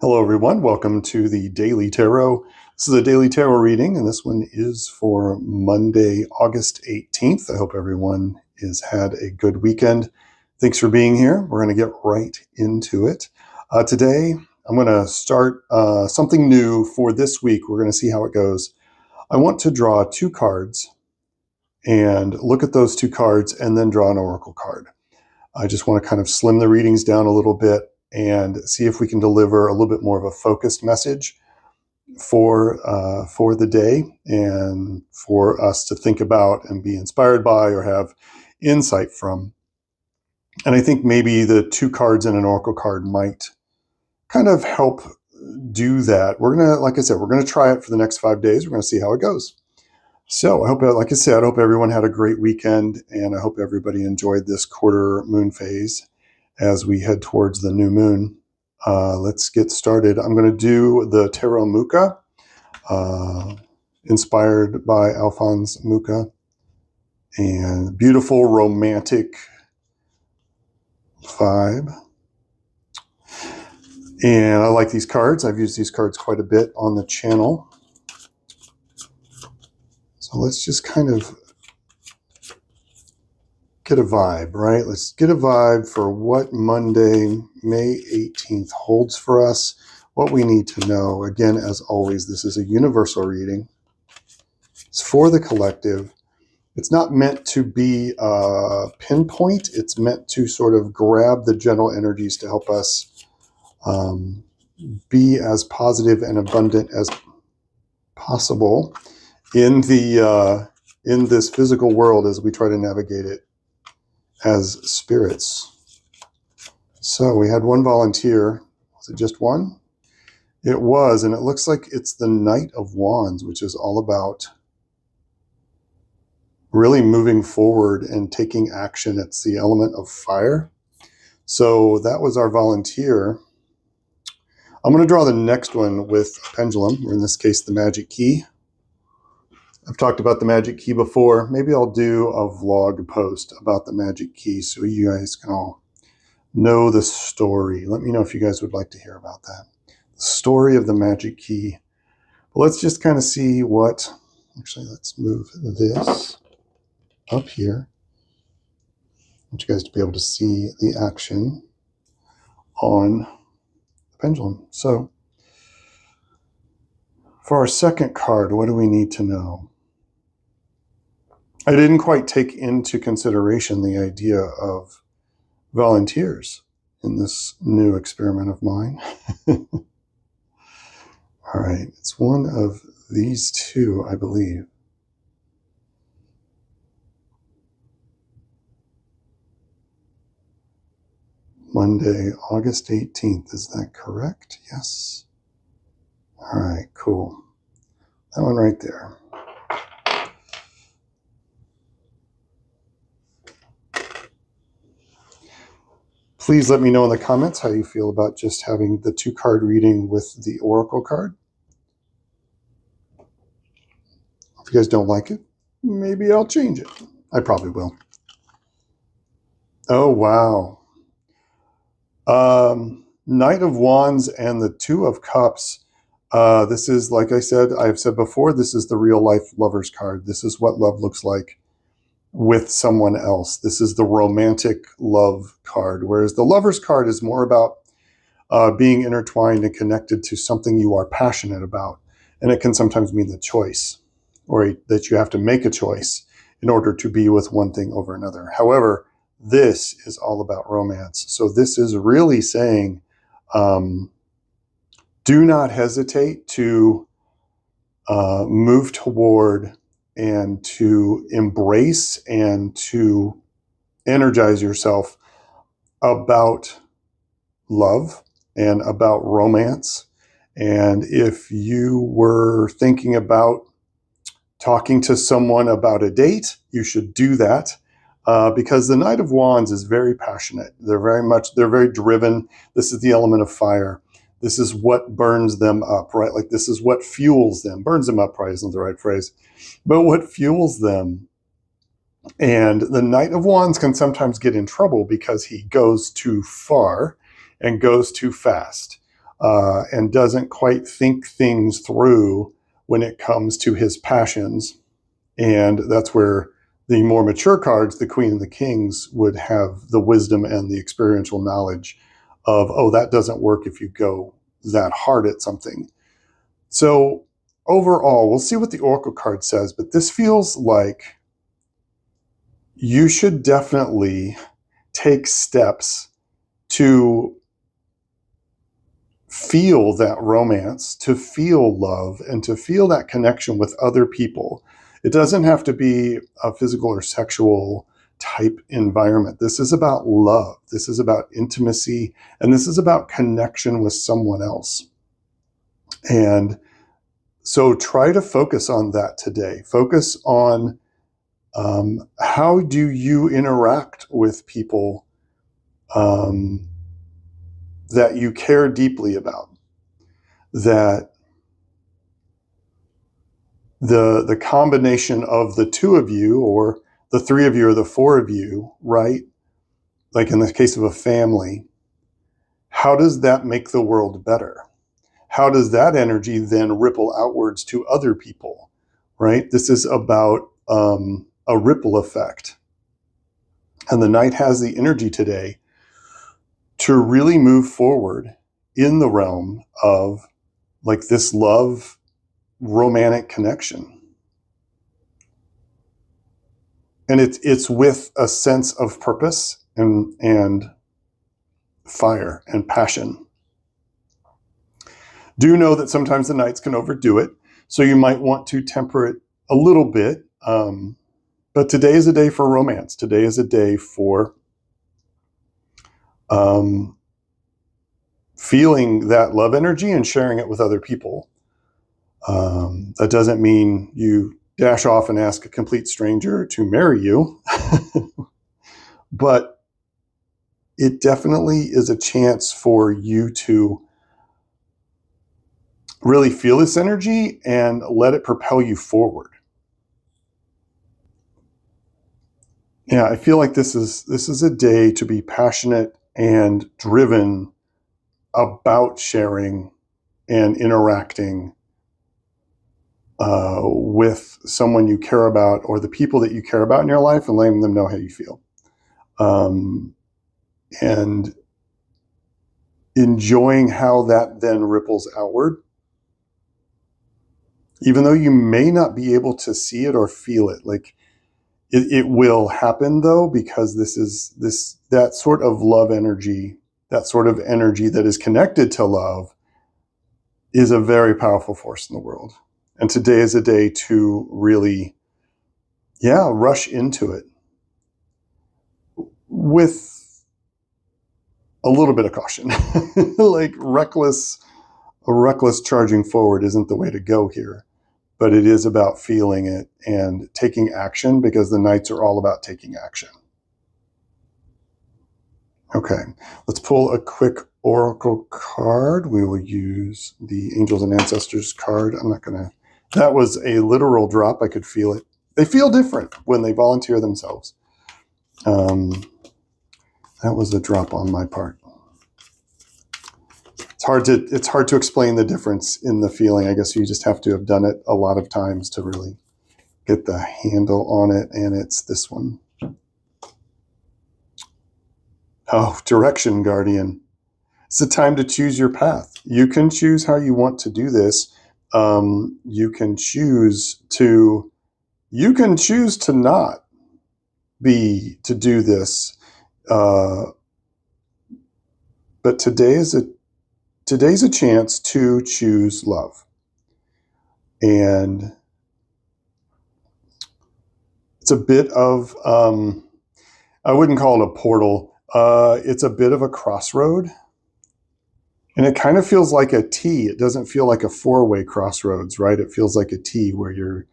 Hello, everyone. Welcome to the Daily Tarot. This is a daily tarot reading, and this one is for Monday, August 18th. I hope everyone has had a good weekend. Thanks for being here. We're going to get right into it. Today, I'm going to start something new for this week. We're going to see how it goes. I want to draw two cards and look at those two cards and then draw an oracle card. I just want to kind of slim the readings down a little bit and see if we can deliver a little bit more of a focused message for the day and for us to think about and be inspired by or have insight from. And I think maybe the two cards and an oracle card might kind of help do that. We're going to, like I said, we're going to try it for the next 5 days. We're going to see how it goes. So I hope, like I said, I hope everyone had a great weekend, and I hope everybody enjoyed this quarter moon phase as we head towards the new moon. Let's get started. I'm going to do the Tarot Mucha, inspired by Alphonse Mucha, and beautiful romantic vibe. And I like these cards. I've used these cards quite a bit on the channel. So let's just kind of get a vibe, right? Let's get a vibe for what Monday, May 18th holds for us, what we need to know. Again, as always, this is a universal reading. It's for the collective. It's not meant to be pinpoint. It's meant to sort of grab the general energies to help us be as positive and abundant as possible in this physical world as we try to navigate it as spirits. So we had one volunteer. Was it just one? It was, and it looks like it's the Knight of Wands, which is all about really moving forward and taking action. It's the element of fire. So that was our volunteer. I'm going to draw the next one with a pendulum, or in this case, the magic key. I've talked about the magic key before. Maybe I'll do a vlog post about the magic key so you guys can all know the story. Let me know if you guys would like to hear about that. The story of the magic key. But let's just kind of see what, actually, let's move this up here. I want you guys to be able to see the action on the pendulum. So for our second card, what do we need to know? I didn't quite take into consideration the idea of volunteers in this new experiment of mine. All right, it's one of these two, I believe. Monday, August 18th, is that correct? Yes. All right, cool. That one right there. Please let me know in the comments how you feel about just having the two card reading with the oracle card. If you guys don't like it, maybe I'll change it. I probably will. Oh, wow. Knight of Wands and the Two of Cups. This is, like I said, I've said before, this is the real life lover's card. This is what love looks like with someone else. This is the romantic love card, whereas the lover's card is more about being intertwined and connected to something you are passionate about. And it can sometimes mean the choice, or that you have to make a choice in order to be with one thing over another. However, this is all about romance. So this is really saying, do not hesitate to move toward and to embrace and to energize yourself about love and about romance. And if you were thinking about talking to someone about a date, you should do that. Because the Knight of Wands is very passionate. They're very driven. This is the element of fire. This is what burns them up, right? Like this is what fuels them. Burns them up probably isn't the right phrase, but what fuels them. And the Knight of Wands can sometimes get in trouble because he goes too far and goes too fast. and doesn't quite think things through when it comes to his passions. And that's where the more mature cards, the Queen and the Kings, would have the wisdom and the experiential knowledge of, oh, that doesn't work if you go that hard at something. So overall, we'll see what the Oracle card says, but this feels like you should definitely take steps to feel that romance, to feel love, and to feel that connection with other people. It doesn't have to be a physical or sexual type environment. This is about love. This is about intimacy, and this is about connection with someone else. And so try to focus on that today. Focus on how do you interact with people that you care deeply about, that the combination of the two of you, or the three of you, or the four of you, right? Like in the case of a family, how does that make the world better? How does that energy then ripple outwards to other people, right? This is about a ripple effect. And the Knight has the energy today to really move forward in the realm of like this love, romantic connection. And it's with a sense of purpose and fire and passion. Do know that sometimes the Knights can overdo it, so you might want to temper it a little bit. But today is a day for romance. Today is a day for feeling that love energy and sharing it with other people. That doesn't mean you dash off and ask a complete stranger to marry you, but it definitely is a chance for you to really feel this energy and let it propel you forward. Yeah, I feel like this is a day to be passionate and driven about sharing and interacting with someone you care about, or the people that you care about in your life, and letting them know how you feel. And enjoying how that then ripples outward. Even though you may not be able to see it or feel it, like it will happen though, because that sort of love energy, that sort of energy that is connected to love, is a very powerful force in the world. And today is a day to really, rush into it with a little bit of caution. Like a reckless charging forward isn't the way to go here, but it is about feeling it and taking action, because the Knights are all about taking action. Okay, let's pull a quick Oracle card. We will use the Angels and Ancestors card. That was a literal drop. I could feel it. They feel different when they volunteer themselves. That was a drop on my part. It's hard to explain the difference in the feeling. I guess you just have to have done it a lot of times to really get the handle on it. And it's this one. Oh, Direction Guardian. It's the time to choose your path. You can choose how you want to do this. You can choose to not to do this. But today's a chance to choose love. And it's a bit of, I wouldn't call it a portal. It's a bit of a crossroad. And it kind of feels like a T. It doesn't feel like a four-way crossroads, right? It feels like a T where you're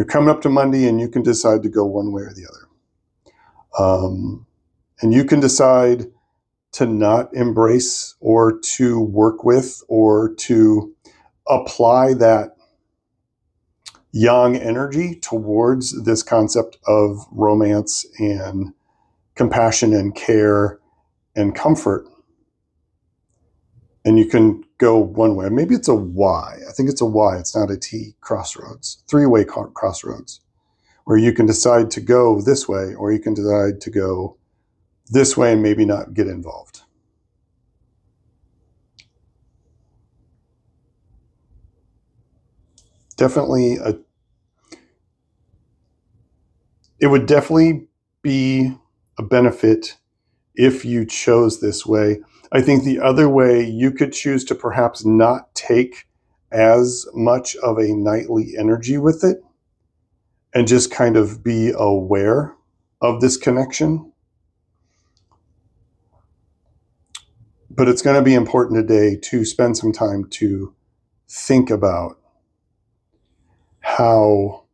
coming up to Monday and you can decide to go one way or the other. And you can decide to not embrace or to work with or to apply that yang energy towards this concept of romance and compassion and care and comfort. And you can go one way. Maybe it's a Y. I think it's a Y. It's not a T crossroads, three-way crossroads, where you can decide to go this way, or you can decide to go this way and maybe not get involved. Definitely it would definitely be a benefit if you chose this way. I think the other way, you could choose to perhaps not take as much of a nightly energy with it and just kind of be aware of this connection. But it's going to be important today to spend some time to think about how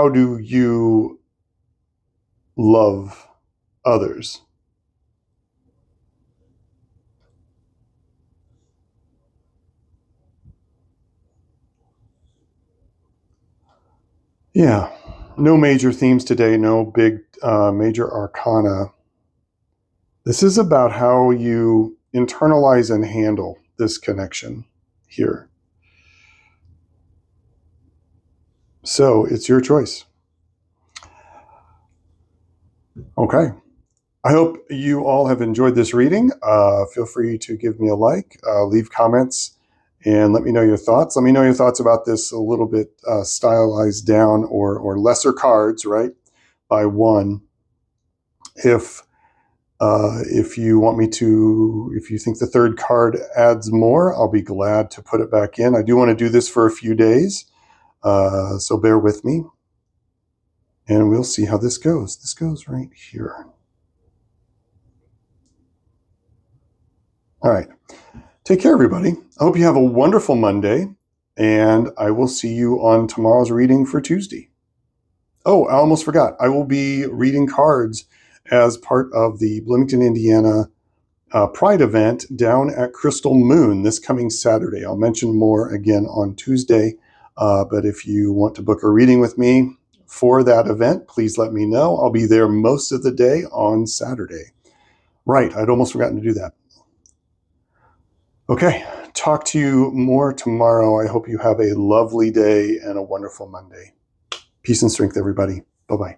do you love others? Yeah, no major themes today, no big major arcana. This is about how you internalize and handle this connection here. So it's your choice. Okay. I hope you all have enjoyed this reading. Feel free to give me a like, leave comments, and let me know your thoughts. Let me know your thoughts about this a little bit stylized down or lesser cards, right, by one. If you want me to, if you think the third card adds more, I'll be glad to put it back in. I do want to do this for a few days, so bear with me, and we'll see how this goes. This goes right here. All right. Take care, everybody. I hope you have a wonderful Monday, and I will see you on tomorrow's reading for Tuesday. Oh, I almost forgot. I will be reading cards as part of the Bloomington, Indiana Pride event down at Crystal Moon this coming Saturday. I'll mention more again on Tuesday, but if you want to book a reading with me for that event, please let me know. I'll be there most of the day on Saturday. Right, I'd almost forgotten to do that. Okay, talk to you more tomorrow. I hope you have a lovely day and a wonderful Monday. Peace and strength, everybody. Bye-bye.